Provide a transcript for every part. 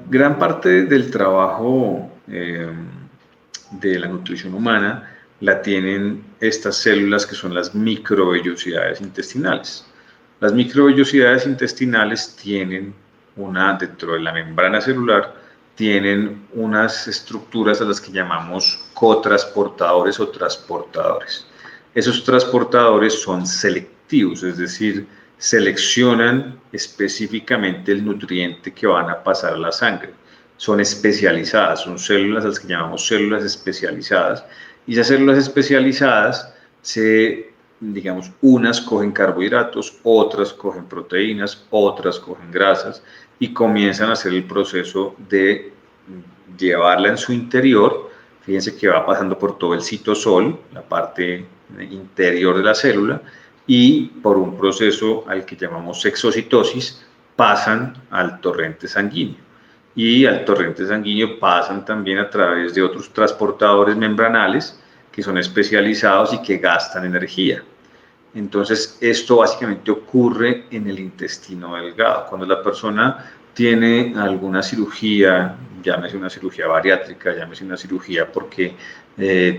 Gran parte del trabajo de la nutrición humana la tienen estas células que son las microvellosidades intestinales. Las microvellosidades intestinales tienen dentro de la membrana celular, tienen unas estructuras a las que llamamos cotransportadores o transportadores. Esos transportadores son selectivos, es decir, seleccionan específicamente el nutriente que van a pasar a la sangre. Son especializadas, son células a las que llamamos células especializadas, y esas células especializadas digamos, unas cogen carbohidratos, otras cogen proteínas, otras cogen grasas, y comienzan a hacer el proceso de llevarla en su interior. Fíjense que va pasando por todo el citosol, la parte interior de la célula, y por un proceso al que llamamos exocitosis pasan al torrente sanguíneo. Y al torrente sanguíneo pasan también a través de otros transportadores membranales que son especializados y que gastan energía. Entonces, esto básicamente ocurre en el intestino delgado. Cuando la persona tiene alguna cirugía, llámese una cirugía bariátrica, llámese una cirugía porque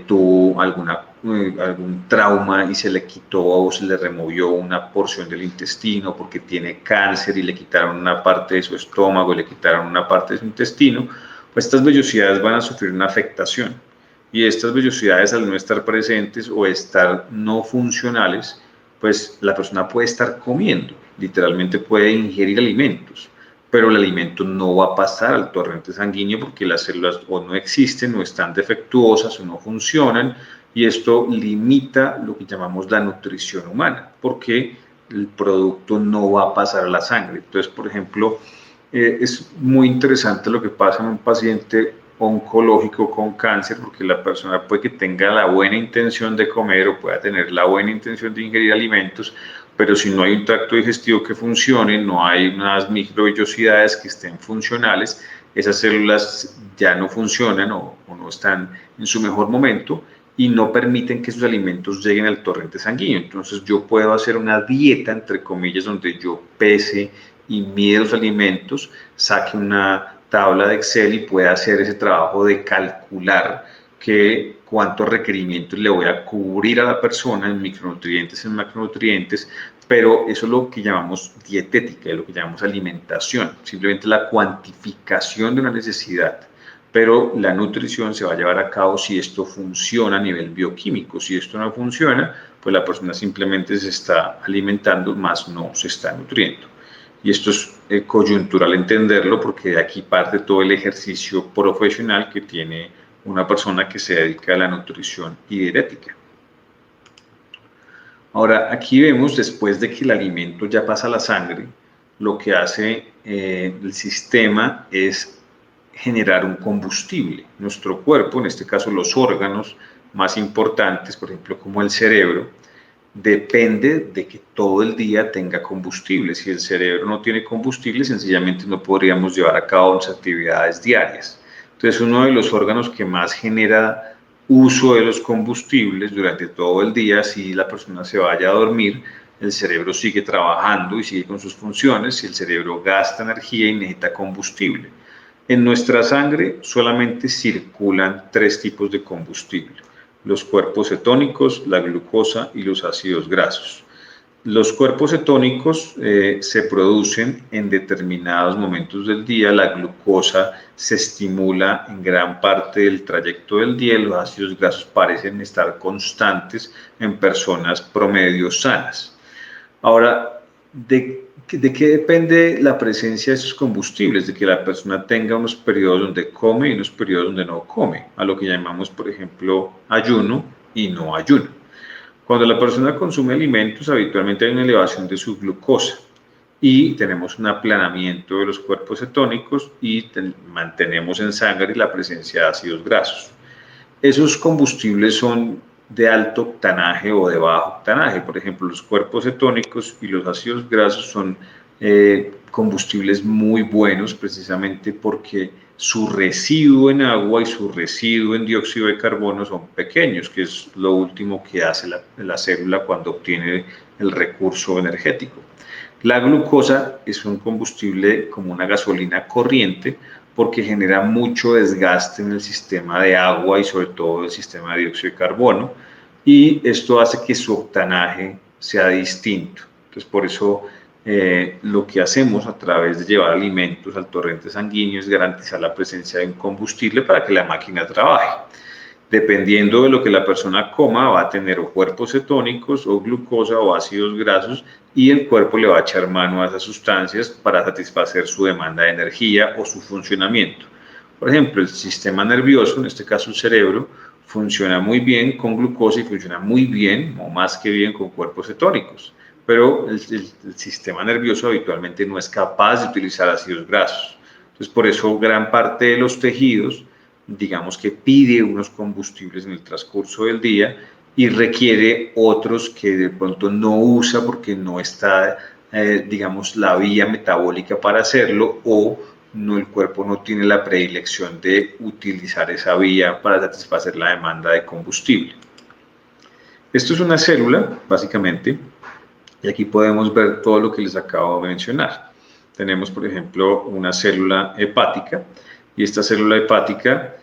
tuvo algún trauma y se le quitó o se le removió una porción del intestino, porque tiene cáncer y le quitaron una parte de su estómago, le quitaron una parte de su intestino, pues estas vellosidades van a sufrir una afectación. Y estas vellosidades, al no estar presentes o estar no funcionales, pues la persona puede estar comiendo, literalmente puede ingerir alimentos, pero el alimento no va a pasar al torrente sanguíneo porque las células o no existen, o están defectuosas, o no funcionan, y esto limita lo que llamamos la nutrición humana, porque el producto no va a pasar a la sangre. Entonces, por ejemplo, es muy interesante lo que pasa en un paciente oncológico con cáncer, porque la persona puede que tenga la buena intención de comer o pueda tener la buena intención de ingerir alimentos, pero si no hay un tracto digestivo que funcione, no hay unas microvellosidades que estén funcionales, esas células ya no funcionan o no están en su mejor momento y no permiten que esos alimentos lleguen al torrente sanguíneo. Entonces yo puedo hacer una dieta, entre comillas, donde yo pese y mide los alimentos, saque una tabla de Excel y pueda hacer ese trabajo de calcular cuántos requerimientos le voy a cubrir a la persona en micronutrientes, en macronutrientes, pero eso es lo que llamamos dietética, es lo que llamamos alimentación, simplemente la cuantificación de una necesidad. Pero la nutrición se va a llevar a cabo si esto funciona a nivel bioquímico. Si esto no funciona, pues la persona simplemente se está alimentando, más no se está nutriendo. Y esto es coyuntural entenderlo, porque de aquí parte todo el ejercicio profesional que tiene una persona que se dedica a la nutrición y dietética. Ahora, aquí vemos, después de que el alimento ya pasa a la sangre, lo que hace el sistema es generar un combustible. Nuestro cuerpo, en este caso los órganos más importantes, por ejemplo, como el cerebro, depende de que todo el día tenga combustible. Si el cerebro no tiene combustible, sencillamente no podríamos llevar a cabo nuestras actividades diarias. Entonces, uno de los órganos que más genera uso de los combustibles durante todo el día, si la persona se vaya a dormir, el cerebro sigue trabajando y sigue con sus funciones, y el cerebro gasta energía y necesita combustible. En nuestra sangre solamente circulan 3 tipos de combustible: los cuerpos cetónicos, la glucosa y los ácidos grasos. Los cuerpos cetónicos se producen en determinados momentos del día. La glucosa se estimula en gran parte del trayecto del día. Los ácidos grasos parecen estar constantes en personas promedio sanas. Ahora, ¿de qué depende la presencia de esos combustibles? De que la persona tenga unos periodos donde come y unos periodos donde no come, a lo que llamamos, por ejemplo, ayuno y no ayuno. Cuando la persona consume alimentos, habitualmente hay una elevación de su glucosa y tenemos un aplanamiento de los cuerpos cetónicos y mantenemos en sangre la presencia de ácidos grasos. Esos combustibles son de alto octanaje o de bajo octanaje. Por ejemplo, los cuerpos cetónicos y los ácidos grasos son combustibles muy buenos, precisamente porque su residuo en agua y su residuo en dióxido de carbono son pequeños, que es lo último que hace la célula cuando obtiene el recurso energético. La glucosa es un combustible como una gasolina corriente porque genera mucho desgaste en el sistema de agua y sobre todo el sistema de dióxido de carbono, y esto hace que su octanaje sea distinto. Entonces, por eso lo que hacemos a través de llevar alimentos al torrente sanguíneo es garantizar la presencia de un combustible para que la máquina trabaje. Dependiendo de lo que la persona coma, va a tener o cuerpos cetónicos o glucosa o ácidos grasos, y el cuerpo le va a echar mano a esas sustancias para satisfacer su demanda de energía o su funcionamiento. Por ejemplo, el sistema nervioso, en este caso el cerebro, funciona muy bien con glucosa y funciona muy bien, o más que bien, con cuerpos cetónicos. Pero el sistema nervioso habitualmente no es capaz de utilizar ácidos grasos. Entonces, por eso gran parte de los tejidos, digamos que pide unos combustibles en el transcurso del día y requiere otros que de pronto no usa porque no está, digamos, la vía metabólica para hacerlo, o no, el cuerpo no tiene la predilección de utilizar esa vía para satisfacer la demanda de combustible. Esto es una célula, básicamente, y aquí podemos ver todo lo que les acabo de mencionar. Tenemos, por ejemplo, una célula hepática, y esta célula hepática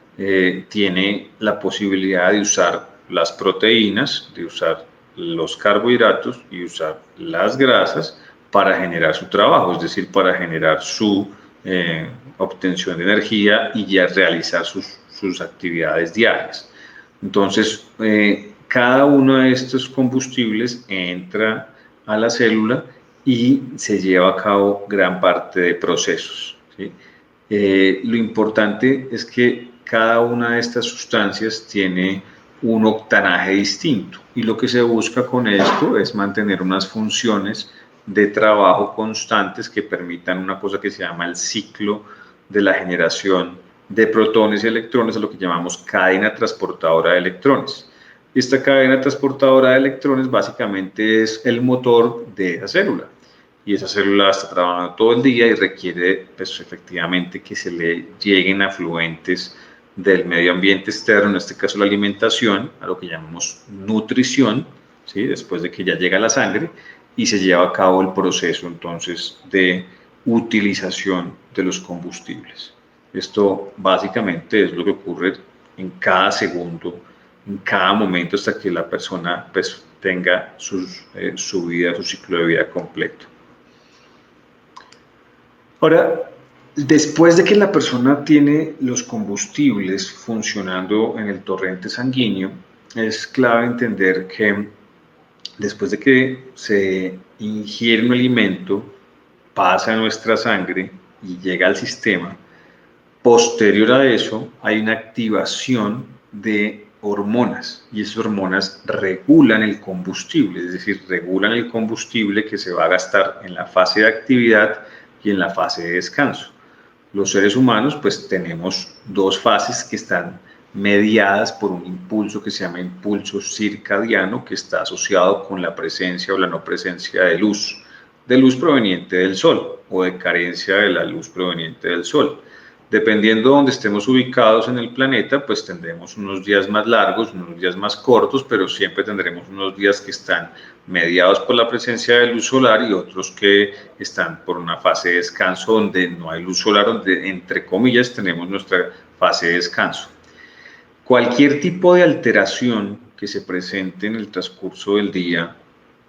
tiene la posibilidad de usar las proteínas, de usar los carbohidratos y usar las grasas para generar su trabajo, es decir, para generar su obtención de energía y ya realizar sus actividades diarias. Entonces, cada uno de estos combustibles entra a la célula y se lleva a cabo gran parte de procesos, ¿sí? Lo importante es que cada una de estas sustancias tiene un octanaje distinto, y lo que se busca con esto es mantener unas funciones de trabajo constantes que permitan una cosa que se llama el ciclo de la generación de protones y electrones, a lo que llamamos cadena transportadora de electrones. Esta cadena transportadora de electrones básicamente es el motor de esa célula, y esa célula está trabajando todo el día y requiere, pues, efectivamente, que se le lleguen afluentes del medio ambiente externo, en este caso la alimentación, a lo que llamamos nutrición, ¿sí? Después de que ya llega a la sangre, y se lleva a cabo el proceso entonces de utilización de los combustibles. Esto básicamente es lo que ocurre en cada segundo, en cada momento, hasta que la persona, pues, tenga su vida, su ciclo de vida completo. Ahora, después de que la persona tiene los combustibles funcionando en el torrente sanguíneo, es clave entender que después de que se ingiere un alimento, pasa a nuestra sangre y llega al sistema, posterior a eso hay una activación de hormonas, y esas hormonas regulan el combustible, es decir, regulan el combustible que se va a gastar en la fase de actividad y en la fase de descanso. Los seres humanos pues tenemos dos fases que están mediadas por un impulso que se llama impulso circadiano, que está asociado con la presencia o la no presencia de luz proveniente del sol, o de carencia de la luz proveniente del sol. Dependiendo de donde estemos ubicados en el planeta, pues tendremos unos días más largos, unos días más cortos, pero siempre tendremos unos días que están mediados por la presencia de luz solar y otros que están por una fase de descanso donde no hay luz solar, donde entre comillas tenemos nuestra fase de descanso. Cualquier tipo de alteración que se presente en el transcurso del día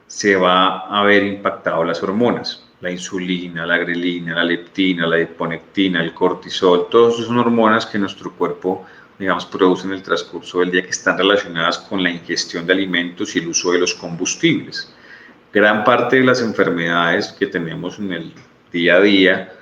se va a ver impactado las hormonas. La insulina, la grelina, la leptina, la adiponectina, el cortisol, todas son hormonas que nuestro cuerpo, digamos, produce en el transcurso del día, que están relacionadas con la ingestión de alimentos y el uso de los combustibles. Gran parte de las enfermedades que tenemos en el día a día,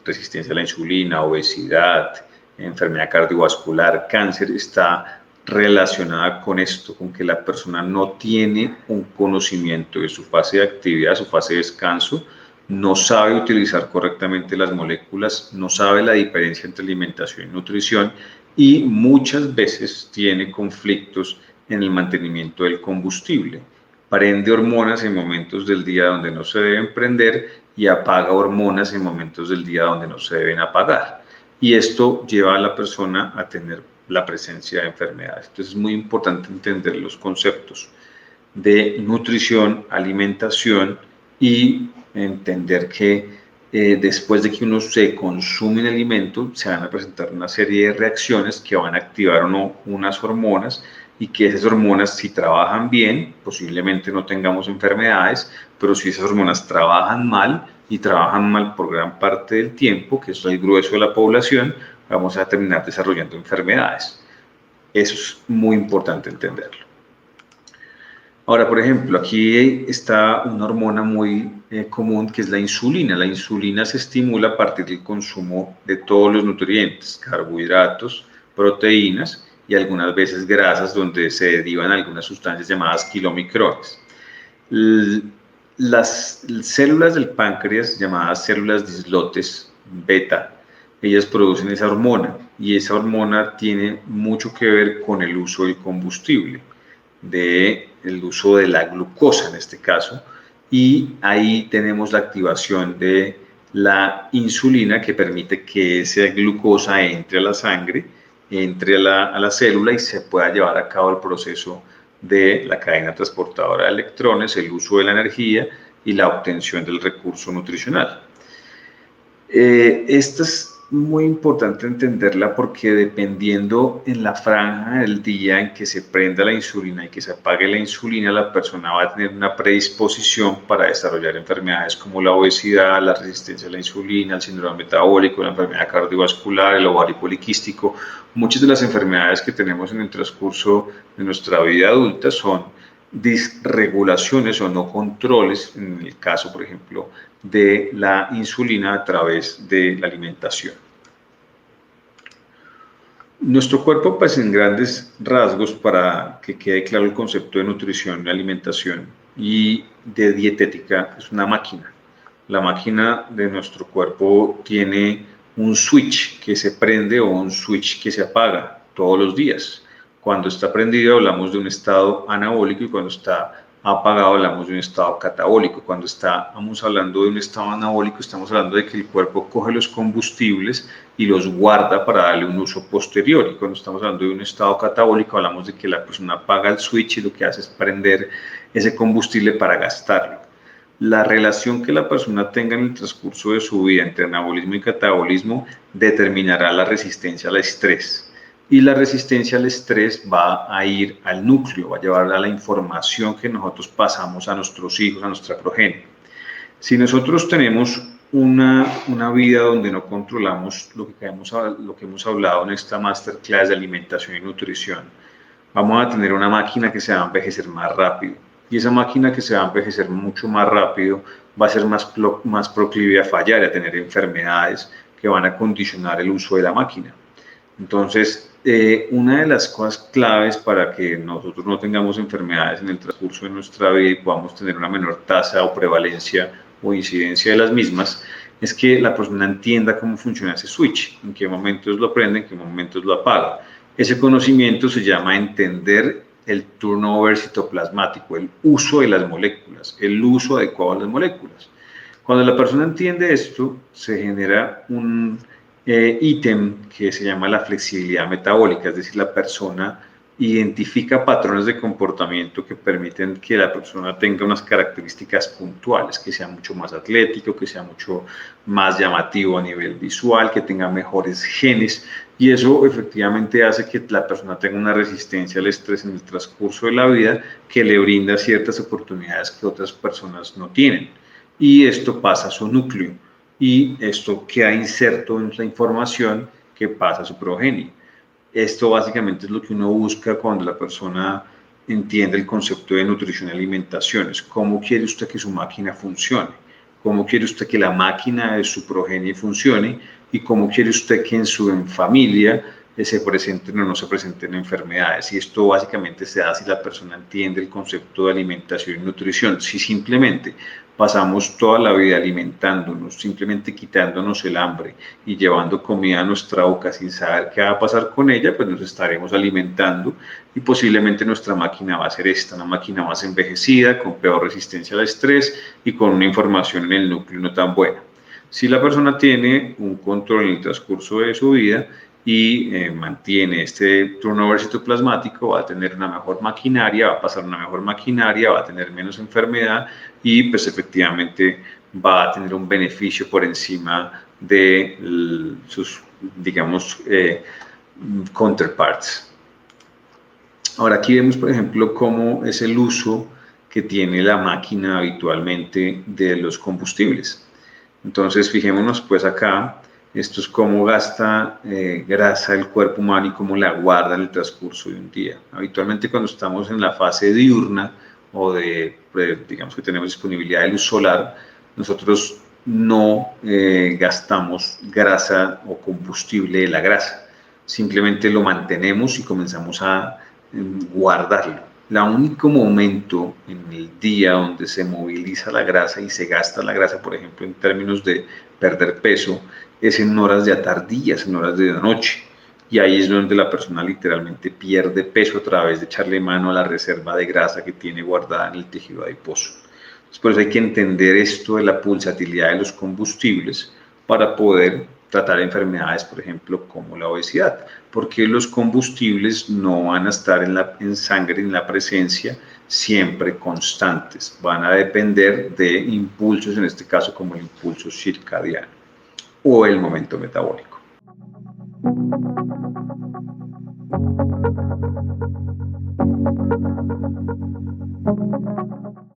resistencia a la insulina, obesidad, enfermedad cardiovascular, cáncer, está relacionada con esto, con que la persona no tiene un conocimiento de su fase de actividad, su fase de descanso, no sabe utilizar correctamente las moléculas, no sabe la diferencia entre alimentación y nutrición, y muchas veces tiene conflictos en el mantenimiento del combustible. Prende hormonas en momentos del día donde no se deben prender y apaga hormonas en momentos del día donde no se deben apagar. Y esto lleva a la persona a tener la presencia de enfermedades. Entonces es muy importante entender los conceptos de nutrición, alimentación y entender que después de que uno se consume el alimento, se van a presentar una serie de reacciones que van a activar unas hormonas y que esas hormonas, si trabajan bien, posiblemente no tengamos enfermedades, pero si esas hormonas trabajan mal y trabajan mal por gran parte del tiempo, que es el grueso de la población, vamos a terminar desarrollando enfermedades. Eso es muy importante entenderlo. Ahora, por ejemplo, aquí está una hormona muy común que es la insulina. La insulina se estimula a partir del consumo de todos los nutrientes, carbohidratos, proteínas y algunas veces grasas, donde se derivan algunas sustancias llamadas kilomicrones. Las células del páncreas, llamadas células de islotes beta, ellas producen esa hormona y esa hormona tiene mucho que ver con el uso del combustible, del uso de la glucosa en este caso, y ahí tenemos la activación de la insulina que permite que esa glucosa entre a la sangre, entre a la célula y se pueda llevar a cabo el proceso de la cadena transportadora de electrones, el uso de la energía y la obtención del recurso nutricional. Esta es muy importante entenderla porque dependiendo en la franja del día en que se prenda la insulina y que se apague la insulina, la persona va a tener una predisposición para desarrollar enfermedades como la obesidad, la resistencia a la insulina, el síndrome metabólico, la enfermedad cardiovascular, el ovario poliquístico. Muchas de las enfermedades que tenemos en el transcurso de nuestra vida adulta son disregulaciones o no controles, en el caso, por ejemplo, de la insulina a través de la alimentación. Nuestro cuerpo, pues en grandes rasgos, para que quede claro el concepto de nutrición, de alimentación y de dietética, es una máquina. La máquina de nuestro cuerpo tiene un switch que se prende o un switch que se apaga todos los días. Cuando está prendido hablamos de un estado anabólico y cuando está apagado hablamos de un estado catabólico. Cuando estamos hablando de un estado anabólico estamos hablando de que el cuerpo coge los combustibles y los guarda para darle un uso posterior. Y cuando estamos hablando de un estado catabólico hablamos de que la persona apaga el switch y lo que hace es prender ese combustible para gastarlo. La relación que la persona tenga en el transcurso de su vida entre anabolismo y catabolismo determinará la resistencia al estrés. Y la resistencia al estrés va a ir al núcleo, va a llevar a la información que nosotros pasamos a nuestros hijos, a nuestra progenie. Si nosotros tenemos una vida donde no controlamos lo que hemos hablado en esta masterclass de alimentación y nutrición, vamos a tener una máquina que se va a envejecer más rápido. Y esa máquina que se va a envejecer mucho más rápido va a ser más proclive a fallar y a tener enfermedades que van a condicionar el uso de la máquina. Entonces, una de las cosas claves para que nosotros no tengamos enfermedades en el transcurso de nuestra vida y podamos tener una menor tasa o prevalencia o incidencia de las mismas es que la persona entienda cómo funciona ese switch, en qué momentos lo prende, en qué momentos lo apaga. Ese conocimiento se llama entender el turnover citoplasmático, el uso de las moléculas, el uso adecuado de las moléculas. Cuando la persona entiende esto, se genera un ítem que se llama la flexibilidad metabólica, es decir, la persona identifica patrones de comportamiento que permiten que la persona tenga unas características puntuales, que sea mucho más atlético, que sea mucho más llamativo a nivel visual, que tenga mejores genes, y eso efectivamente hace que la persona tenga una resistencia al estrés en el transcurso de la vida que le brinda ciertas oportunidades que otras personas no tienen. Y esto pasa a su núcleo y esto queda inserto en la información que pasa a su progenie. Esto básicamente es lo que uno busca cuando la persona entiende el concepto de nutrición y alimentación. Es cómo quiere usted que su máquina funcione, cómo quiere usted que la máquina de su progenie funcione y cómo quiere usted que en su familia se presenten o no se presenten enfermedades. Y esto básicamente se da si la persona entiende el concepto de alimentación y nutrición. Si simplemente pasamos toda la vida alimentándonos, simplemente quitándonos el hambre y llevando comida a nuestra boca sin saber qué va a pasar con ella, pues nos estaremos alimentando y posiblemente nuestra máquina va a ser esta, una máquina más envejecida, con peor resistencia al estrés y con una información en el núcleo no tan buena. Si la persona tiene un control en el transcurso de su vida y mantiene este turnover citoplasmático, va a tener una mejor maquinaria, va a pasar una mejor maquinaria, va a tener menos enfermedad y pues efectivamente va a tener un beneficio por encima de sus, digamos, counterparts. Ahora aquí vemos, por ejemplo, cómo es el uso que tiene la máquina habitualmente de los combustibles. Entonces, fijémonos pues acá, esto es cómo gasta grasa el cuerpo humano y cómo la guarda en el transcurso de un día. Habitualmente cuando estamos en la fase diurna o digamos que tenemos disponibilidad de luz solar, nosotros no gastamos grasa o combustible de la grasa, simplemente lo mantenemos y comenzamos a guardarlo. El único momento en el día donde se moviliza la grasa y se gasta la grasa, por ejemplo, en términos de perder peso, es en horas ya tardías, en horas de la noche. Y ahí es donde la persona literalmente pierde peso a través de echarle mano a la reserva de grasa que tiene guardada en el tejido adiposo. Entonces, por eso hay que entender esto de la pulsatilidad de los combustibles para poder tratar enfermedades, por ejemplo, como la obesidad, porque los combustibles no van a estar en sangre, en la presencia, siempre constantes, van a depender de impulsos, en este caso como el impulso circadiano o el momento metabólico.